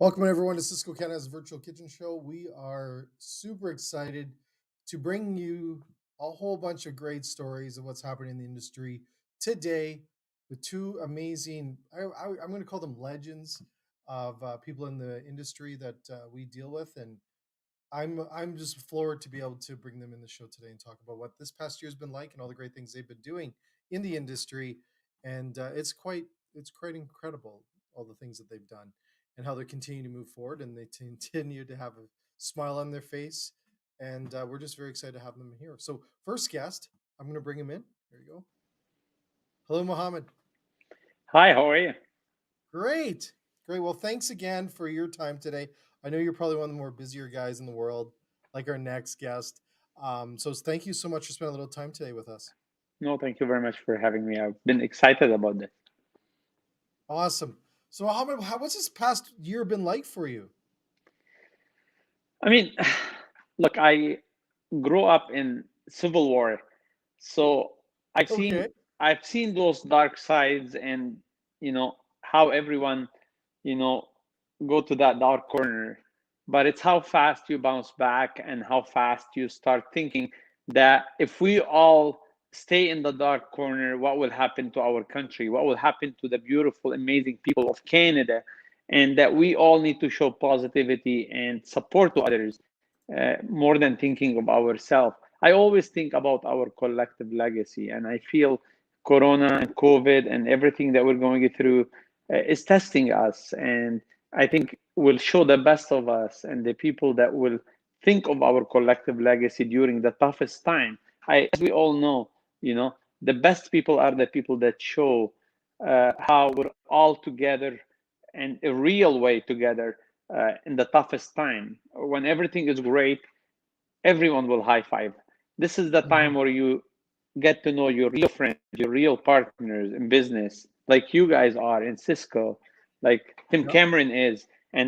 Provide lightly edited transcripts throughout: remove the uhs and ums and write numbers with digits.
Welcome everyone to Sysco Canada's virtual kitchen show. We are super excited to bring you a whole bunch of great stories of what's happening in the industry today with two amazing, I'm going to call them legends of people in the industry that we deal with. And I'm just floored to be able to bring them in the show today and talk about what this past year has been like and all the great things they've been doing in the industry. And it's quite incredible, all the things that they've done and how they're continuing to move forward, and they continue to have a smile on their face. And we're just very excited to have them here. So first guest, I'm going to bring him in. There you go. Hello, Mohamad. Hi, how are you? Great. Well, thanks again for your time today. I know you're probably one of the more busier guys in the world, like our next guest. So thank you so much for spending a little time today with us. No, thank you very much for having me. I've been excited about this. Awesome. So, Mohamad, what's this past year been like for you? I mean, look, I grew up in Civil War, so I've Okay. seen I've seen those dark sides, and how everyone you know go to that dark corner. But it's how fast you bounce back and how fast you start thinking that if we all stay in the dark corner, what will happen to our country? What will happen to the beautiful, amazing people of Canada? And that we all need to show positivity and support to others more than thinking of ourselves. I always think about our collective legacy, and I feel Corona and COVID and everything that we're going through is testing us. And I think will show the best of us and the people that will think of our collective legacy during the toughest time. As we all know, the best people are the people that show how we're all together and a real way together in the toughest time. When everything is great, everyone will high five. This is the time Mhm. where you get to know your real friends, your real partners in business, like you guys are in Cisco, like Tim Yep. Cameron is, and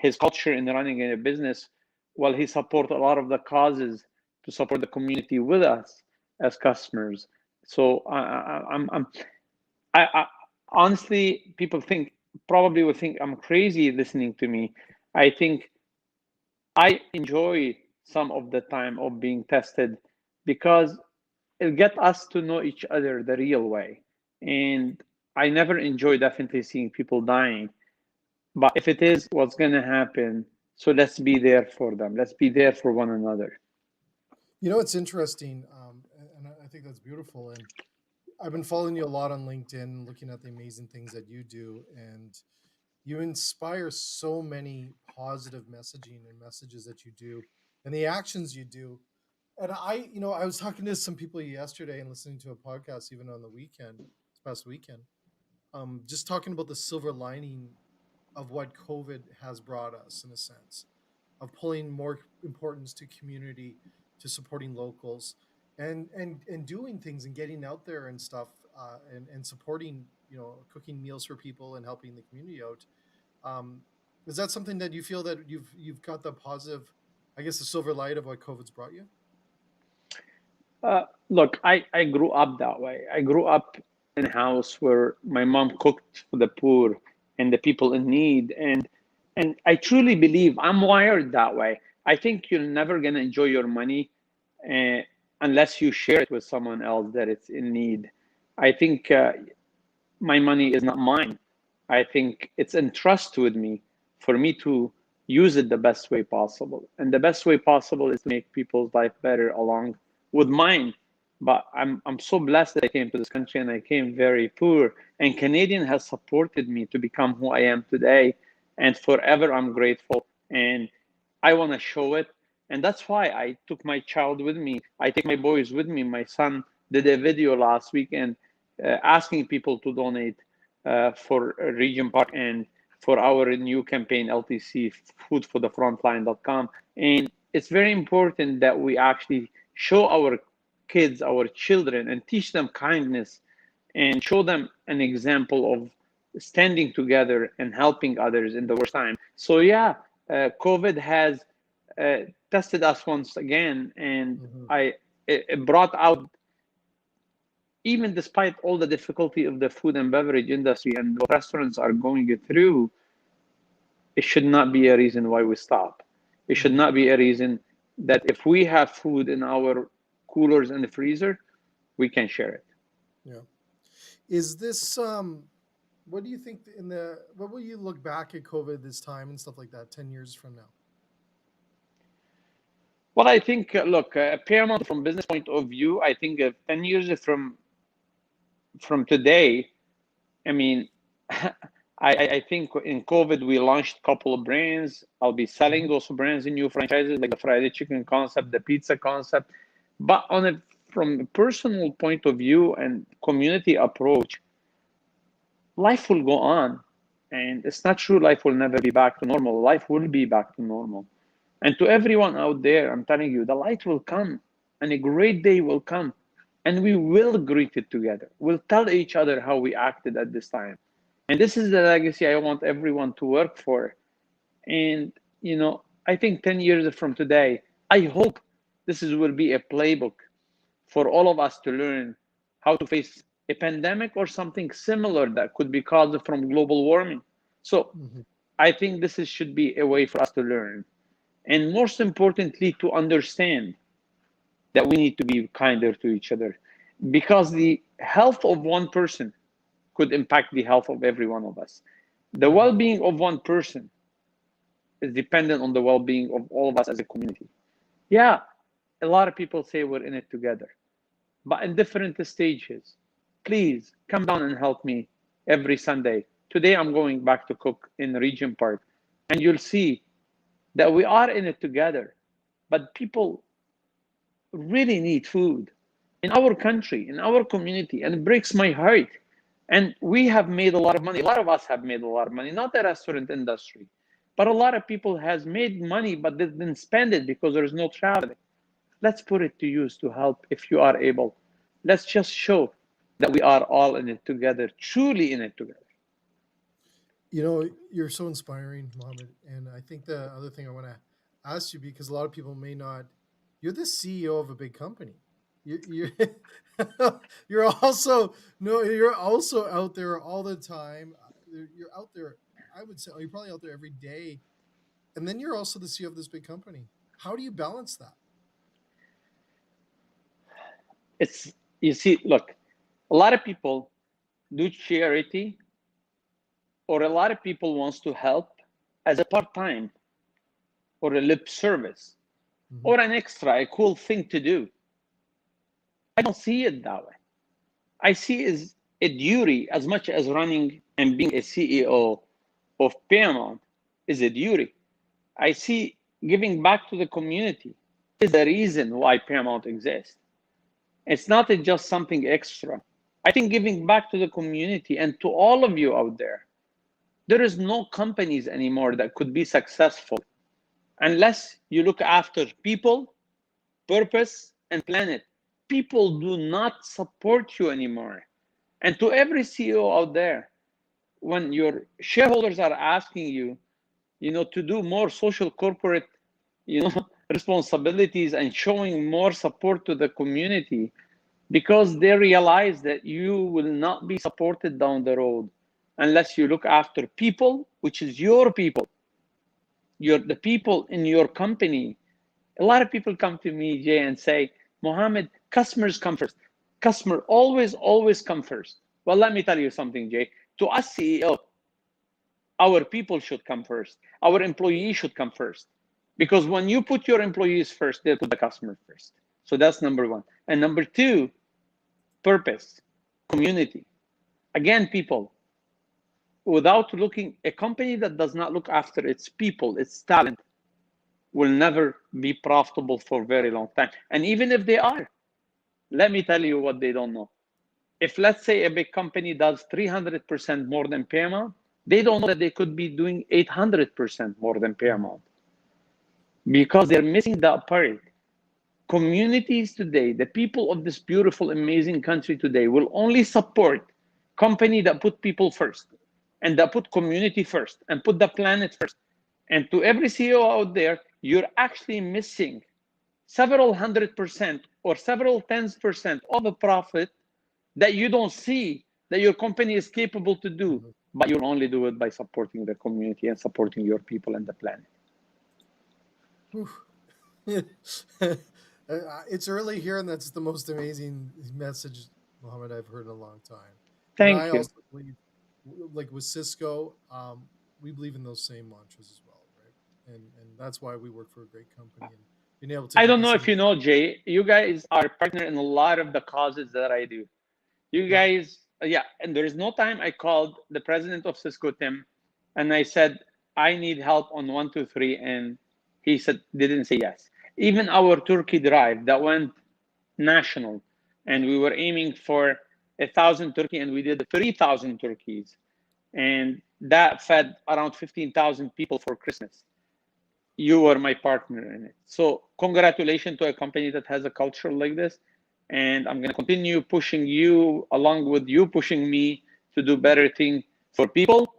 his culture in running a business. Well, he support a lot of the causes to support the community with us as customers. So I honestly, people think probably would think I'm crazy listening to me. I think I enjoy some of the time of being tested because it get us to know each other the real way. And I never enjoy definitely seeing people dying. But if it is what's gonna happen, so let's be there for them. Let's be there for one another. You know, it's interesting, and I think that's beautiful. And I've been following you a lot on LinkedIn, looking at the amazing things that you do, and you inspire so many positive messaging and messages that you do, and the actions you do. And I was talking to some people yesterday and listening to a podcast even on the weekend, this past weekend, just talking about the silver lining of what COVID has brought us in a sense of pulling more importance to community, to supporting locals, and doing things and getting out there and stuff, and supporting, cooking meals for people and helping the community out. Um, is that something that you feel that you've got the positive, I guess, the silver light of what COVID's brought you? Look, I grew up that way. I grew up in a house where my mom cooked for the poor and the people in need, and I truly believe I'm wired that way. I think you're never gonna enjoy your money uh, unless you share it with someone else that it's in need. I think my money is not mine. I think it's entrusted with me for me to use it the best way possible. And the best way possible is to make people's life better along with mine. But I'm so blessed that I came to this country and I came very poor. And Canadian has supported me to become who I am today. And forever I'm grateful. And I want to show it. And that's why I took my child with me. I take my boys with me. My son did a video last weekend asking people to donate for Region Park and for our new campaign, LTC, foodforthefrontline.com. And it's very important that we actually show our kids, our children, and teach them kindness and show them an example of standing together and helping others in the worst time. So, yeah, COVID has uh, tested us once again, and Mm-hmm. it brought out, even despite all the difficulty of the food and beverage industry and what restaurants are going through, it should not be a reason why we stop. It should not be a reason that if we have food in our coolers and the freezer, we can share it. Yeah. Is this what do you think what will you look back at COVID this time and stuff like that 10 years from now? Well, I think, look, Paramount from business point of view, I think 10 years from today, I mean, I think in COVID, we launched a couple of brands. I'll be selling those brands in new franchises, like the fried chicken concept, the pizza concept. But from a personal point of view and community approach, life will go on. And it's not true life will never be back to normal. Life will be back to normal. And to everyone out there, I'm telling you, the light will come and a great day will come. And we will greet it together. We'll tell each other how we acted at this time. And this is the legacy I want everyone to work for. And, I think 10 years from today, I hope this will be a playbook for all of us to learn how to face a pandemic or something similar that could be caused from global warming. So I think this should be a way for us to learn. And most importantly, to understand that we need to be kinder to each other, because the health of one person could impact the health of every one of us. The well-being of one person is dependent on the well-being of all of us as a community. Yeah, a lot of people say we're in it together, but in different stages. Please come down and help me every Sunday. Today, I'm going back to cook in Regent Park, and you'll see that we are in it together, but people really need food in our country, in our community, and it breaks my heart. And we have made a lot of money. A lot of us have made a lot of money, not the restaurant industry, but a lot of people has made money, but they didn't spend it because there's no traveling. Let's put it to use to help if you are able. Let's just show that we are all in it together, truly in it together. You're so inspiring, Mohamad. And I think the other thing I want to ask you, because a lot of people may not, you're the CEO of a big company. You're you're also no, you're also out there all the time. You're out there. I would say you're probably out there every day, and then you're also the CEO of this big company. How do you balance that? You see, look, a lot of people do charity, or a lot of people wants to help as a part-time or a lip service or an extra, a cool thing to do. I don't see it that way. I see it as a duty as much as running and being a CEO of Paramount is a duty. I see giving back to the community is the reason why Paramount exists. It's not just something extra. I think giving back to the community and to all of you out there, there is no companies anymore that could be successful unless you look after people, purpose, and planet. People do not support you anymore. And to every CEO out there, when your shareholders are asking you, to do more social corporate, responsibilities and showing more support to the community, because they realize that you will not be supported down the road unless you look after people, which is your people, the people in your company. A lot of people come to me, Jay, and say, Mohamad, customers come first. Customer always come first. Well, let me tell you something, Jay. To us CEO, our people should come first. Our employees should come first. Because when you put your employees first, they put the customer first. So that's number one. And number two, purpose, community. Again, people, without looking, a company that does not look after its people, its talent, will never be profitable for a very long time. And even if they are, let me tell you what they don't know. If, let's say, a big company does 300% more than Paramount, they don't know that they could be doing 800% more than Paramount, because they're missing that part. Communities today, the people of this beautiful, amazing country today, will only support company that put people first and that put community first and put the planet first. And to every CEO out there, you're actually missing several 100% or several tens% of a profit that you don't see that your company is capable to do. but you'll only do it by supporting the community and supporting your people and the planet. It's early here, and that's the most amazing message, Mohamad, I've heard in a long time. And I Thank you. also believe, like with Cisco, we believe in those same mantras as well, right? And that's why we work for a great company and being able to I get don't the know if same. you know, Jay, you guys are partner in a lot of the causes that I do. You Yeah, guys, yeah, and there is no time I called the president of Cisco, Tim, and I said, I need help on 1, 2, 3. And he said, didn't say yes. Even our Turkey drive that went national, and yeah, we were aiming for 1,000 turkey, and we did 3,000 turkeys. And that fed around 15,000 people for Christmas. You were my partner in it. So congratulations to a company that has a culture like this. And I'm going to continue pushing you along with you pushing me to do better things for people,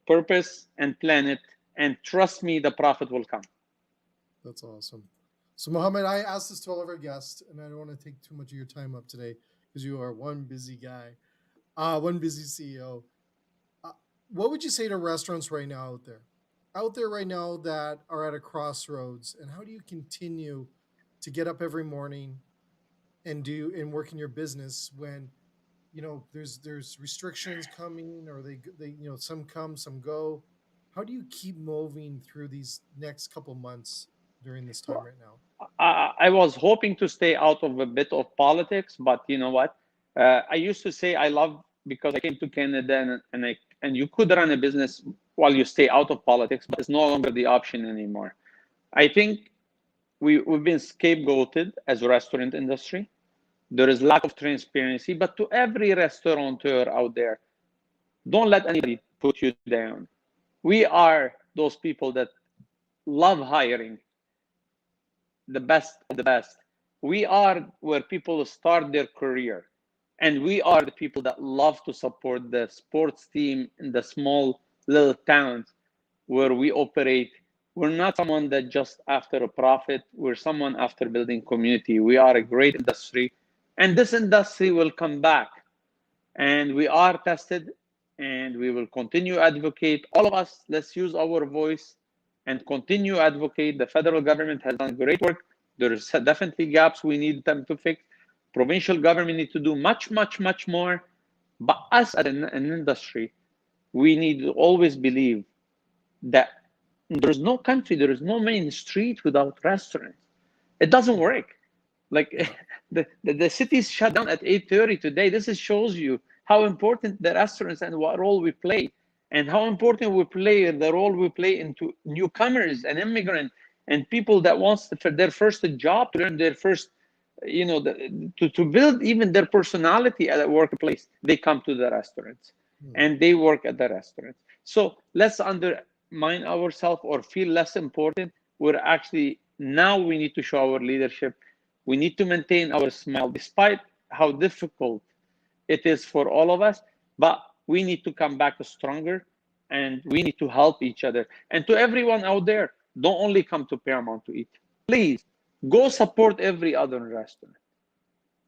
purpose, and planet. And trust me, the profit will come. that's awesome. So, Mohamad, I asked this to all of our guests, and I don't want to take too much of your time up today because you are one busy guy, one busy CEO. Uh, what would you say to restaurants right now out there right now that are at a crossroads, and how do you continue to get up every morning and do and work in your business when there's restrictions coming, or they some come, some go? How do you keep moving through these next couple months during this time right now? I was hoping to stay out of a bit of politics, but you know what? I used to say I love because I came to Canada and you could run a business while you stay out of politics, but it's no longer the option anymore. I think we've been scapegoated as a restaurant industry. There is lack of transparency, but to every restaurateur out there, don't let anybody put you down. We are those people that love hiring the best of the best. We are where people start their career. And we are the people that love to support the sports team in the small little towns where we operate. We're not someone that just after a profit. We're someone after building community. We are a great industry. And this industry will come back. And we are tested and we will continue advocate. All of us, let's use our voice and continue advocate. The federal government has done great work. There is definitely gaps we need them to fix. Provincial government need to do much, much, much more. But us as an industry, we need to always believe that there is no country, there is no main street without restaurants. It doesn't Yeah, work. Like yeah, the city's shut down at 8:30 today. This shows you how important the restaurants and what role we play, and how important we play the role we play into newcomers and immigrants and people that wants for their first job to learn their first, to build even their personality at a workplace. They come to the restaurants hmm, and they work at the restaurants. So let's undermine ourselves or feel less important. We're actually now we need to show our leadership. We need to maintain our smile despite how difficult it is for all of us, but we need to come back stronger and we need to help each other. And to everyone out there, don't only come to Paramount to eat. Please go support every other restaurant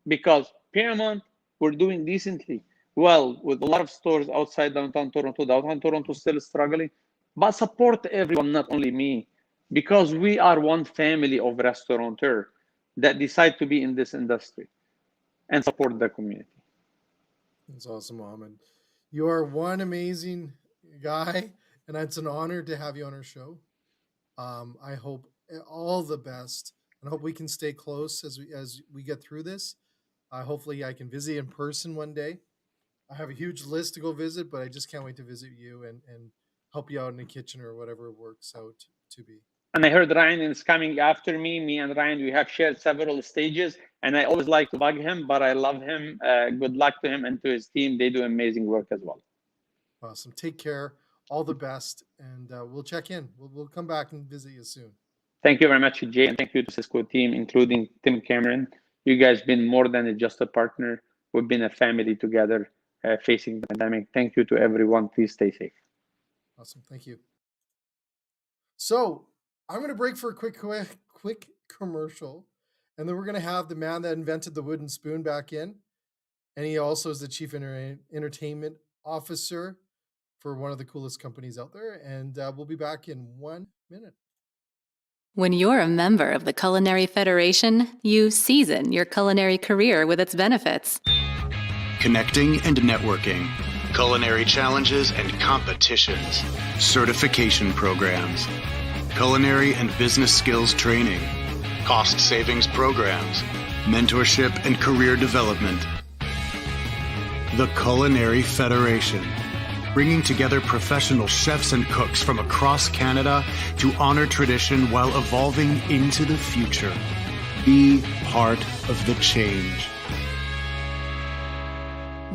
because Paramount, we're doing decently well with a lot of stores outside downtown Toronto. Downtown Toronto still struggling, but support everyone, not only me, because we are one family of restaurateurs that decide to be in this industry and support the community. that's awesome, Mohamad. You are one amazing guy, and it's an honor to have you on our show. I hope all the best, and I hope we can stay close as we get through this. Hopefully, I can visit in person one day. I have a huge list to go visit, but I just can't wait to visit you and help you out in the kitchen or whatever it works out to be. And I heard Ryan is coming after me. Me and Ryan, we have shared several stages, and I always like to bug him, but I love him. Good luck to him and to his team. They do amazing work as well. Awesome. Take care. All the best, and we'll check in. We'll come back and visit you soon. Thank you very much, Jay, and thank you to Cisco team, including Tim Cameron. You guys been more than just a partner. We've been a family together facing the pandemic. Thank you to everyone. Please stay safe. Awesome. Thank you. So I'm going to break for a quick commercial, and then we're going to have the man that invented the wooden spoon back in, and he also is the chief entertainment officer for one of the coolest companies out there. And we'll be back in 1 minute. When you're a member of the Culinary Federation, you season your culinary career with its benefits. Connecting and networking, culinary challenges and competitions, certification programs, culinary and business skills training, cost savings programs, mentorship and career development. The Culinary Federation, bringing together professional chefs and cooks from across Canada to honor tradition while evolving into the future. Be part of the change.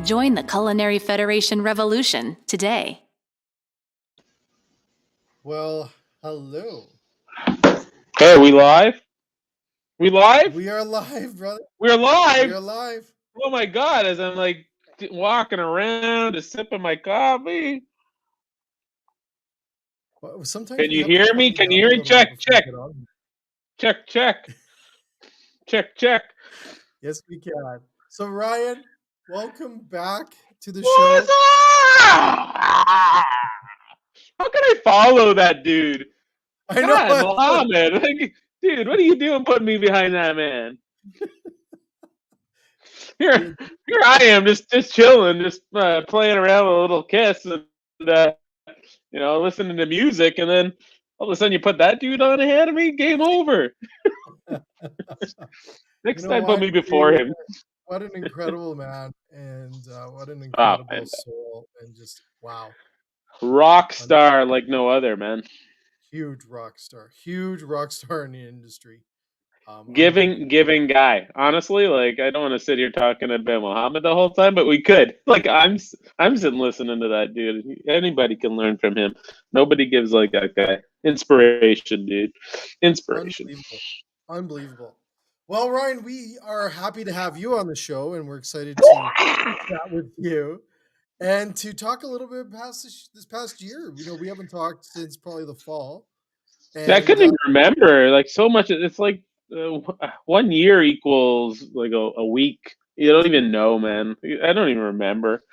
Join the Culinary Federation revolution today. Well, hello. Hey, are we live? We live? We are live, brother. We're live? We are live. Oh my God, as I'm like walking around, just sipping my coffee. Well, sometimes Can we you have to hear calm me? you Can down you a hear me? little bit Check, before we check. get on. Check, check. Check, check. Yes, we can. So, Ryan, welcome back to the What's show. up? How can I follow that dude? I know. God, Mohamad. Like, dude, what are you doing putting me behind that man? Here I am, just chilling, just playing around with a little kiss and, listening to music, and then all of a sudden you put that dude on ahead of me? Game over. Next time, put me before him. What an incredible man, and what an Oh, incredible soul, and just wow. Rock star like no other, man. Huge rock star in the industry. Giving guy. Honestly, like, I don't want to sit here talking about Mohamad the whole time, but we could. Like, I'm sitting listening to that dude. Anybody can learn from him. Nobody gives like that guy. Inspiration, dude. Inspiration. Unbelievable. Well, Ryan, we are happy to have you on the show, and we're excited to chat with you and to talk a little bit past this past year. We haven't talked since probably the fall. And I couldn't even remember. Like, so much. It's like 1 year equals like a week. You don't even know, man. I don't even remember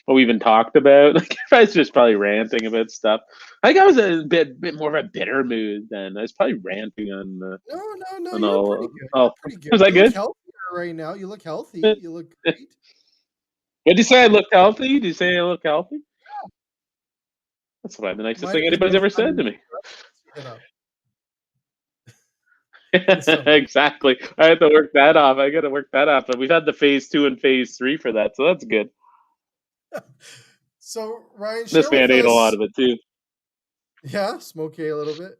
what we even talked about. Like, I was just probably ranting about stuff. I think I was a bit more of a bitter mood then. I was probably ranting on. No, on you're all, pretty good. Oh, You're pretty good. Was I You good? look healthier right now. You look healthy. You look great. What did you say? I looked healthy? Did you say I look healthy? Yeah. That's about the nicest thing anybody's ever said to me. Exactly. I had to work that off. I got to work that off. But we've had the phase 2 and phase 3 for that, so that's good. So, Ryan, this man ate a lot of it too. Yeah, smoky a little bit.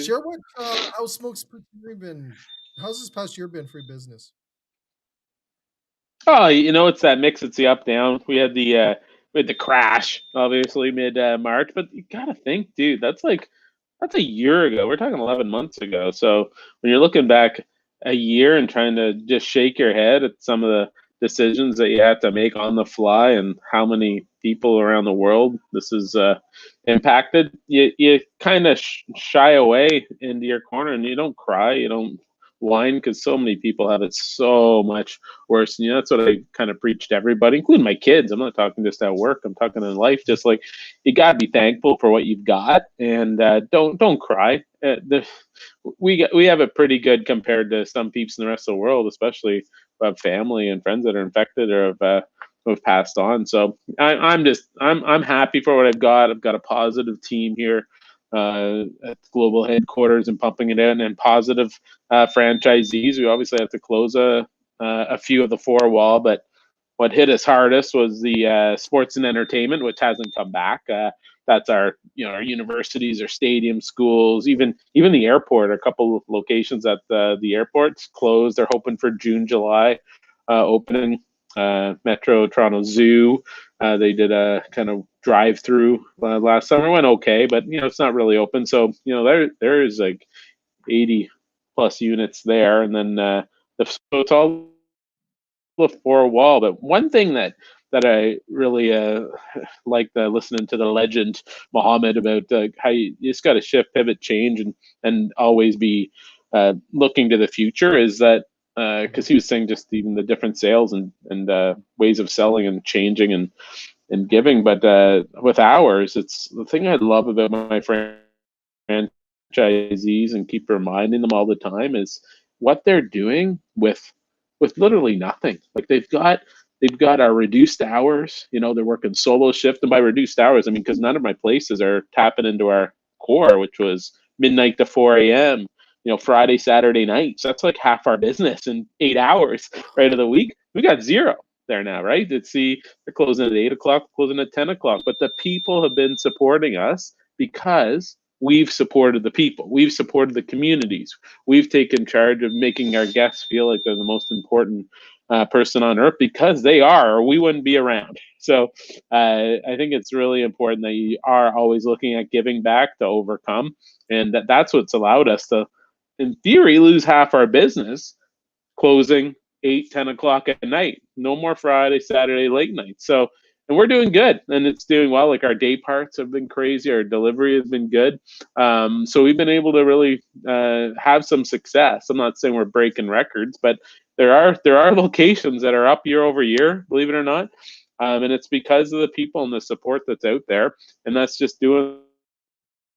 Share what how Smoke's Poutinerie been. How's this past year been for your business? Oh, it's that mix. It's the up down. We had the crash, obviously mid March, but you gotta think, dude, that's a year ago. We're talking 11 months ago. So when you're looking back a year and trying to just shake your head at some of the decisions that you have to make on the fly and how many people around the world this is impacted, you kind of shy away into your corner and you don't cry, you don't whine, because so many people have it so much worse. And that's what I kind of preach to everybody, including my kids. I'm not talking just at work, I'm talking in life. Just like, you gotta be thankful for what you've got, and don't cry. We have it pretty good compared to some peeps in the rest of the world, especially who have family and friends that are infected or have passed on. So I'm happy for what I've got. I've got a positive team here at global headquarters and pumping it in, and positive franchisees. We obviously have to close a few of the 4 wall, but what hit us hardest was the sports and entertainment, which hasn't come back. That's our universities, our stadium, schools, even the airport. A couple of locations at the airport's closed. They're hoping for June, July opening. Metro Toronto Zoo, they did a kind of drive-through last summer. It went okay, but it's not really open. So there is like 80 plus units there, and then so it's all the 4 wall. But one thing that I really like listening to the legend Mohamad about how you just got to shift, pivot, change, and always be looking to the future, is that because he was saying just even the different sales and ways of selling and changing, and and giving. But with ours, it's the thing I love about my franchisees and keep reminding them all the time is what they're doing with literally nothing. Like they've got our reduced hours. You know, they're working solo shift, and by reduced hours, I mean because none of my places are tapping into our core, which was midnight to 4 a.m. You know, Friday, Saturday nights. That's like half our business in 8 hours, right, of the week. We got zero there now, right? They're closing at 8 o'clock, closing at 10 o'clock. But the people have been supporting us because we've supported the people. We've supported the communities. We've taken charge of making our guests feel like they're the most important person on earth because they are, or we wouldn't be around. So I think it's really important that you are always looking at giving back to overcome. And that's what's allowed us to, in theory, lose half our business closing 8, 10 o'clock at night. No more Friday, Saturday, late night. So, and we're doing good and it's doing well. Like our day parts have been crazy. Our delivery has been good. So we've been able to really have some success. I'm not saying we're breaking records, but there are locations that are up year over year, believe it or not. And it's because of the people and the support that's out there. And that's just doing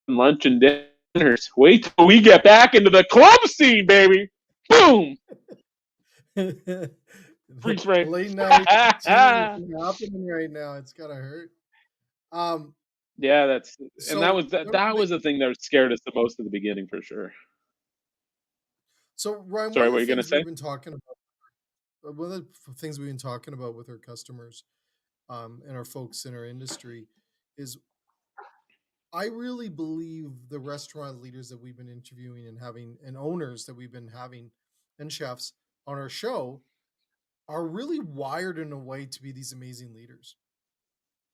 lunch and dinners. Wait till we get back into the club scene, baby. Boom. Freeze frame. Late night happening right now. It's gotta hurt. Yeah, that So was the thing that scared us the most at the beginning for sure. So Ryan, Sorry, one what of are the you gonna things say? we've been talking about, one of the things we've been talking about with our customers, and our folks in our industry, is I really believe the restaurant leaders that we've been interviewing and having, and owners that we've been having, and chefs on our show, are really wired in a way to be these amazing leaders.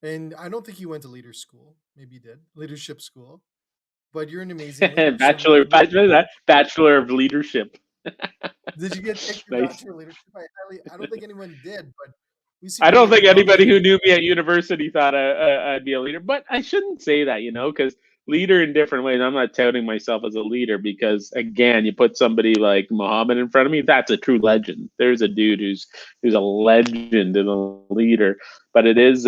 And I don't think you went to leader school. Maybe you did, leadership school, but you're an amazing leader. So Bachelor of Leadership. did you take your Nice. bachelor of leadership? I don't think anyone did, but we seem I to don't make think a lot of anybody who leaders. knew me at university thought I'd be a leader, but I shouldn't say that, because leader in different ways. I'm not touting myself as a leader because, again, you put somebody like Mohamad in front of me, that's a true legend. There's a dude who's a legend and a leader. But it is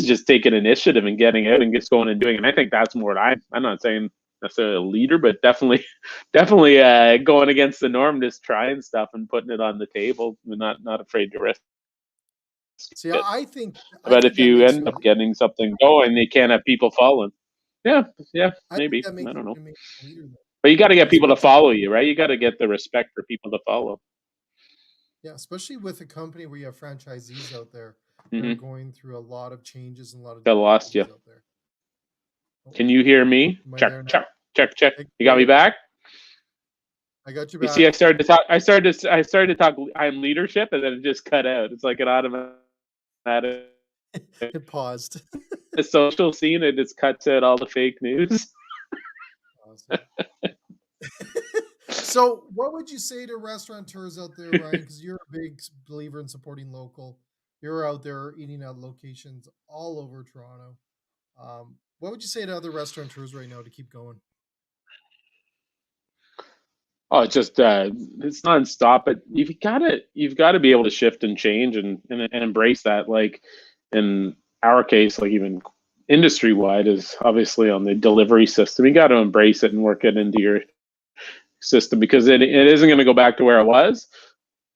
just taking initiative and getting out and just going and doing. And I think that's more what I'm not saying necessarily a leader, but definitely going against the norm, just trying stuff and putting it on the table, and not afraid to risk. See, I But think if that you makes you end a up leader. getting something going, they can't have people following. Yeah, I think maybe. that I makes don't you know. an amazing leader, though, But you got to get because you people to get to, follow you, right? You got to get the respect for people to follow. yeah, especially with a company where you have franchisees out there that are Mm-hmm. going through a lot of changes and a lot of I lost you. difficulties out there. Oh, Can you hear me? am I Check, there now? check, check, check. I You got me can. back? I got you You see, back. I started to talk. I'm leadership, and then it just cut out. It's like an automatic. It paused. The social scene, it just cuts out all the fake news. Awesome. So, what would you say to restaurateurs out there, Ryan? Because you're a big believer in supporting local. You're out there eating at locations all over Toronto. What would you say to other restaurateurs right now to keep going? Oh, it's just it's nonstop. But you've got to be able to shift and change and embrace that. Like in our case, like even industry wide, is obviously on the delivery system. You got to embrace it and work it into your system because it isn't going to go back to where it was.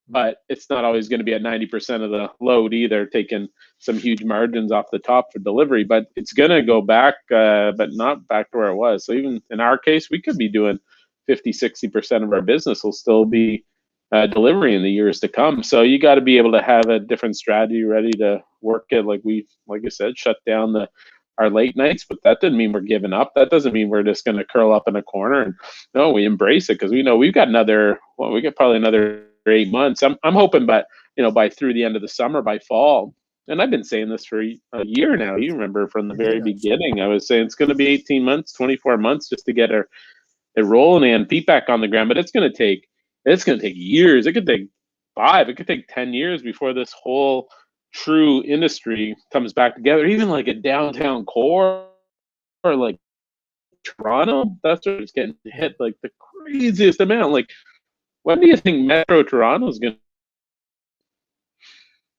But it's not always going to be at 90% of the load either, taking some huge margins off the top for delivery. But it's going to go back, but not back to where it was. So even in our case, we could be doing 50, 60% of our business will still be delivery in the years to come. So you got to be able to have a different strategy ready to work it. Like I said, shut down our late nights, but that doesn't mean we're giving up. That doesn't mean we're just going to curl up in a corner. And no, we embrace it because we know we got probably another 8 months. I'm hoping, but by through the end of the summer, by fall. And I've been saying this for a year now. You remember from the very beginning, I was saying it's going to be 18 months, 24 months just to get it rolling and feedback on the ground. But it's going to take years. It could take 5. It could take 10 years before this whole true industry comes back together. Even like a downtown core or like Toronto, that's where it's getting hit like the craziest amount. Like, when do you think Metro Toronto is going to?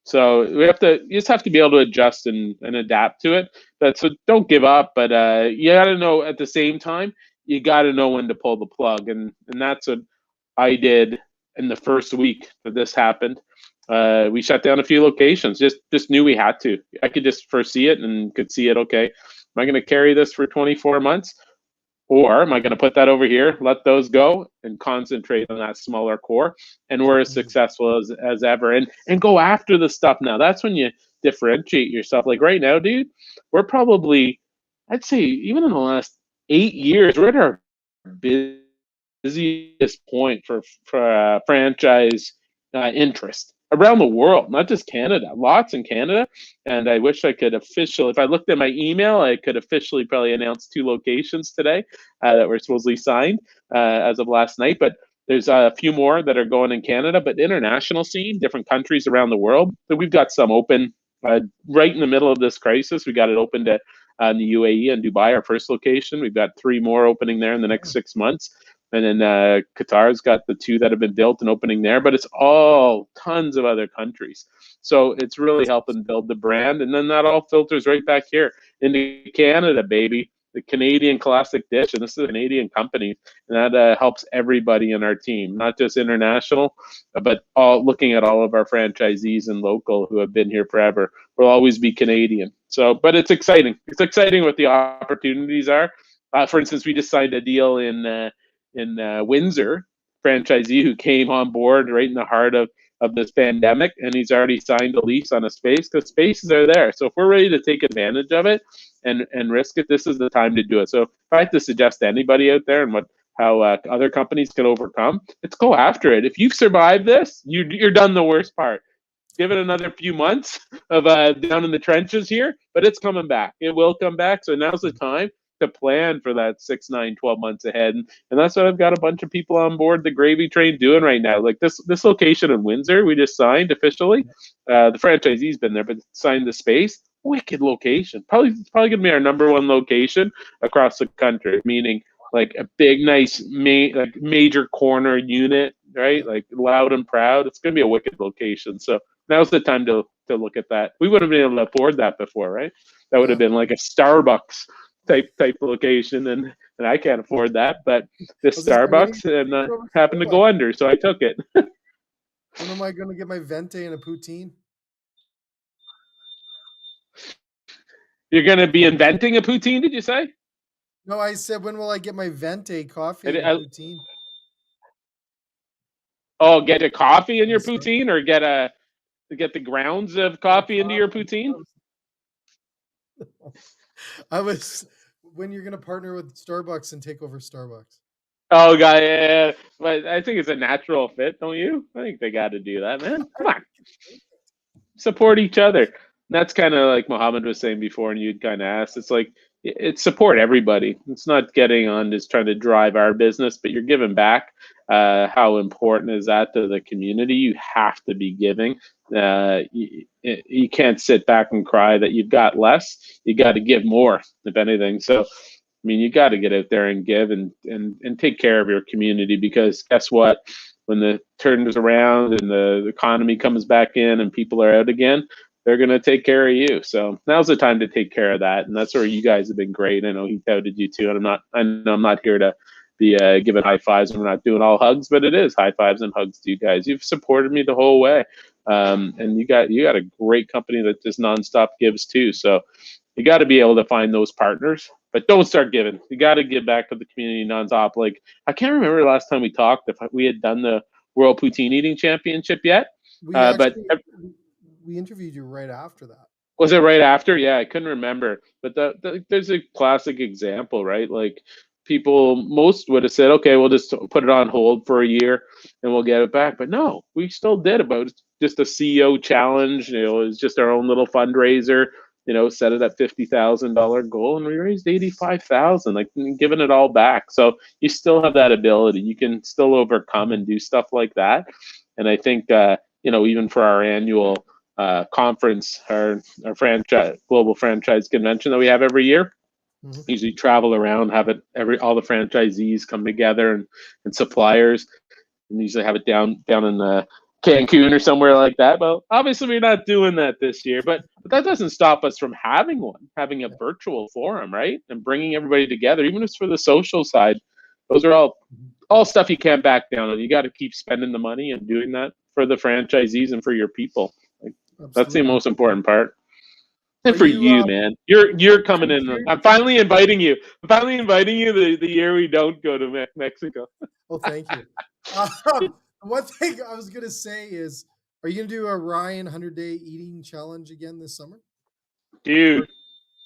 So you just have to be able to adjust and adapt to it. So don't give up, but you got to know at the same time, you got to know when to pull the plug. And that's what I did in the first week that this happened. We shut down a few locations, just knew we had to. I could just foresee it and could see it. Okay, am I going to carry this for 24 months? Or am I going to put that over here, let those go, and concentrate on that smaller core? And we're as successful as ever. And go after the stuff now. That's when you differentiate yourself. Like right now, dude, we're probably, I'd say, even in the last 8 years, we're at our busiest point for franchise interest around the world, not just Canada. Lots in Canada, and I wish I could officially. If I looked at my email, I could officially probably announce 2 locations today that were supposedly signed as of last night. But there's a few more that are going in Canada, but international scene, different countries around the world. So we've got some open right in the middle of this crisis. We got it open to in the UAE and Dubai, our first location. We've got 3 more opening there in the next 6 months. And then Qatar's got the 2 that have been built and opening there, but it's all tons of other countries. So it's really helping build the brand. And then that all filters right back here into Canada, baby. The Canadian classic dish. And this is a Canadian company. And that helps everybody in our team, not just international, but looking at all of our franchisees and local who have been here forever. Will always be Canadian. So, but it's exciting. It's exciting what the opportunities are. For instance, we just signed a deal in Windsor, franchisee who came on board right in the heart of this pandemic, and he's already signed a lease on a space because spaces are there. So if we're ready to take advantage of it and risk it, this is the time to do it. So if I had to suggest to anybody out there and how other companies can overcome, it's go after it. If you've survived this, you're done the worst part. Give it another few months of down in the trenches here, but it's coming back. It will come back. So now's the time to plan for that 6, 9, 12 months ahead. And that's what I've got a bunch of people on board the gravy train doing right now. Like this location in Windsor, we just signed officially. The franchisee's been there, but signed the space. Wicked location. It's probably going to be our number 1 location across the country, meaning like a big, nice, major corner unit, right? Like loud and proud. It's going to be a wicked location. So now's the time to look at that. We wouldn't have been able to afford that before, right? That would have been like a Starbucks type location, and I can't afford that. But this Starbucks happened to go under, so I took it. When am I going to get my venti and a poutine? You're going to be inventing a poutine, did you say? No, I said, when will I get my venti coffee and a poutine? Oh, get a coffee in your poutine, or get the grounds of coffee into your poutine? When you're going to partner with Starbucks and take over Starbucks. Oh, God, yeah. But I think it's a natural fit, don't you? I think they got to do that, man. Come on. Support each other. That's kind of like Mohamad was saying before, and you'd kind of asked. It's like, it's support everybody. It's not getting on just trying to drive our business, but you're giving back. How important is that to the community? You have to be giving. You can't sit back and cry that you've got less. You got to give more, if anything. So, I mean, you got to get out there and give and take care of your community, because guess what? When the turn is around and the economy comes back in and people are out again, they're going to take care of you. So now's the time to take care of that. And that's where you guys have been great. I know he touted you too. And I'm not here to be giving high fives, and we're not doing all hugs, but it is high fives and hugs to you guys. You've supported me the whole way. And you got a great company that just nonstop gives too. So you got to be able to find those partners, but don't start giving. You got to give back to the community nonstop. Like, I can't remember the last time we talked if we had done the World Poutine Eating Championship yet. We interviewed you right after that. Was it right after? Yeah, I couldn't remember. But there's a classic example, right? Like, most would have said, okay, we'll just put it on hold for a year and we'll get it back. But no, we still did about just a CEO challenge. It was just our own little fundraiser, set it at $50,000 goal, and we raised $85,000, like giving it all back. So you still have that ability. You can still overcome and do stuff like that. And I think, even for our annual conference, our global franchise convention that we have every year, usually travel around, have it all the franchisees come together and suppliers, and usually have it down in Cancun or somewhere like that. Well, obviously we're not doing that this year, but that doesn't stop us from having a virtual forum, right? And bringing everybody together, even if it's for the social side. Those are all stuff you can't back down on. You got to keep spending the money and doing that for the franchisees and for your people. Like, that's the most important part. And for you, man, you're coming in. I'm finally inviting you. The year we don't go to Mexico. Oh, thank you. One thing I was gonna say is, are you gonna do a Ryan 100-day eating challenge again this summer? Dude,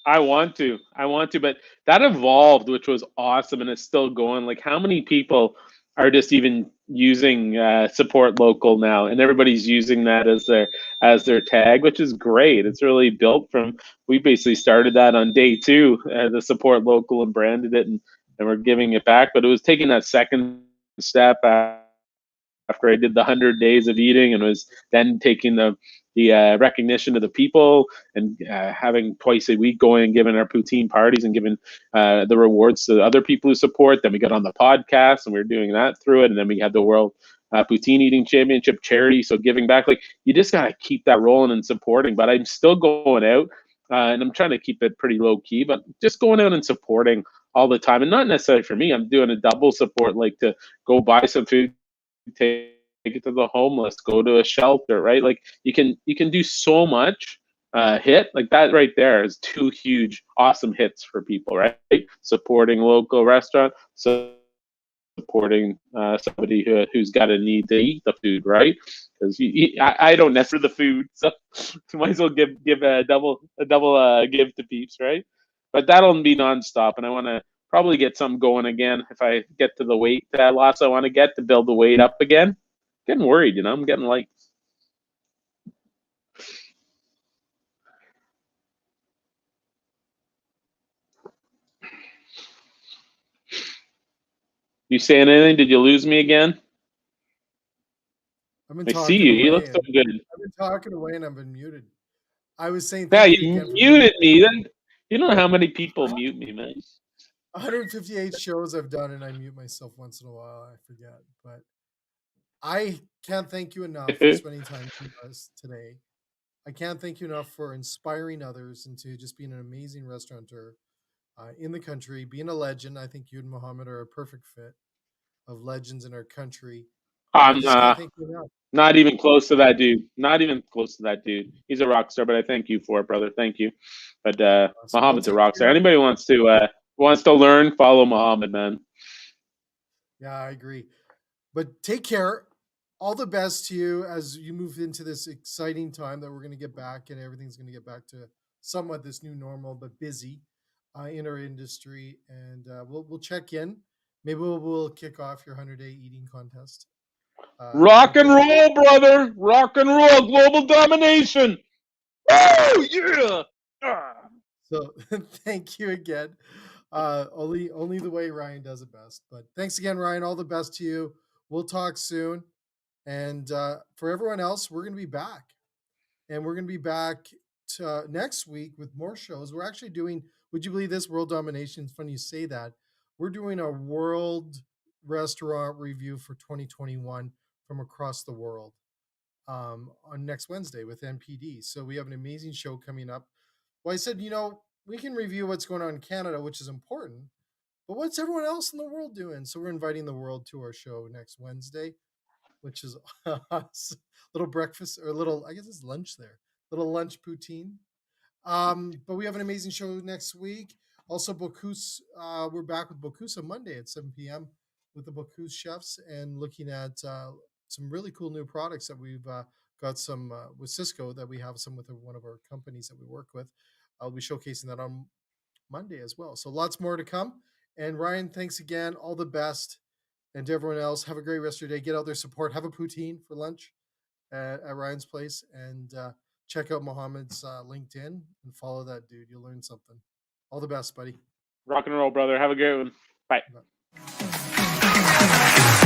I want to, but that evolved, which was awesome, and it's still going. Like, how many people are just even using support local now, and everybody's using that as their tag, which is great. It's really built from. We basically started that on day 2, the support local, and branded it, and we're giving it back. But it was taking that second step after I did the 100 days of eating, and was then taking the recognition of the people, and having twice a week going and giving our poutine parties and giving the rewards to other people who support. Then we got on the podcast and we were doing that through it. And then we had the World Poutine Eating Championship charity. So giving back, like, you just got to keep that rolling and supporting. But I'm still going out and I'm trying to keep it pretty low key, but just going out and supporting all the time. And not necessarily for me, I'm doing a double support, like to go buy some food, take it to the homeless, go to a shelter, right? Like, you can do so much hit like that right there is 2 huge awesome hits for people, right? Supporting local restaurant, so supporting somebody who's got a need to eat the food, right? Because I don't necessarily the food, so might as well give a double give to peeps, right? But that'll be nonstop, and I want to probably get some going again if I get to the weight loss I want to get to build the weight up again. Getting worried, I'm getting light. You saying anything? Did you lose me again? I see you. You look so good. I've been talking away and I've been muted. I was saying thank you again. Muted me. Then you don't know how many people mute me, man. 158 shows I've done, and I mute myself once in a while. I forget, but I can't thank you enough for spending time with us today. I can't thank you enough for inspiring others into just being an amazing restaurateur in the country, being a legend. I think you and Mohamad are a perfect fit of legends in our country. I'm not even close to that dude. Not even close to that dude. He's a rock star, but I thank you for it, brother. Thank you. But Mohamad's a rock star. Anybody wants to learn, follow Mohamad, man. Yeah, I agree. But take care. All the best to you as you move into this exciting time that we're going to get back, and everything's going to get back to somewhat this new normal, but busy in our industry. And we'll check in. Maybe we'll kick off your 100-day eating contest. Rock and roll, brother. Rock and roll. Global domination. Oh, yeah. So thank you again. Only the way Ryan does it best. But thanks again, Ryan. All the best to you. We'll talk soon. And for everyone else, we're going to be back. And we're going to be back next week with more shows. We're actually doing, would you believe this, World Domination? It's funny you say that. We're doing a world restaurant review for 2021 from across the world on next Wednesday with NPD. So we have an amazing show coming up. Well, I said, we can review what's going on in Canada, which is important, but what's everyone else in the world doing? So we're inviting the world to our show next Wednesday, which is a little breakfast or I guess it's lunch there, little lunch poutine. But we have an amazing show next week. Also, Bocuse, we're back with Bocuse on Monday at 7 p.m. with the Bocuse chefs, and looking at some really cool new products that we've got some with Sysco that we have some with one of our companies that we work with. I'll be showcasing that on Monday as well. So lots more to come. And Ryan, thanks again. All the best. And to everyone else, have a great rest of your day. Get out there, support. Have a poutine for lunch at Ryan's place. And check out Mohamad's LinkedIn and follow that dude. You'll learn something. All the best, buddy. Rock and roll, brother. Have a great one. Bye. Bye.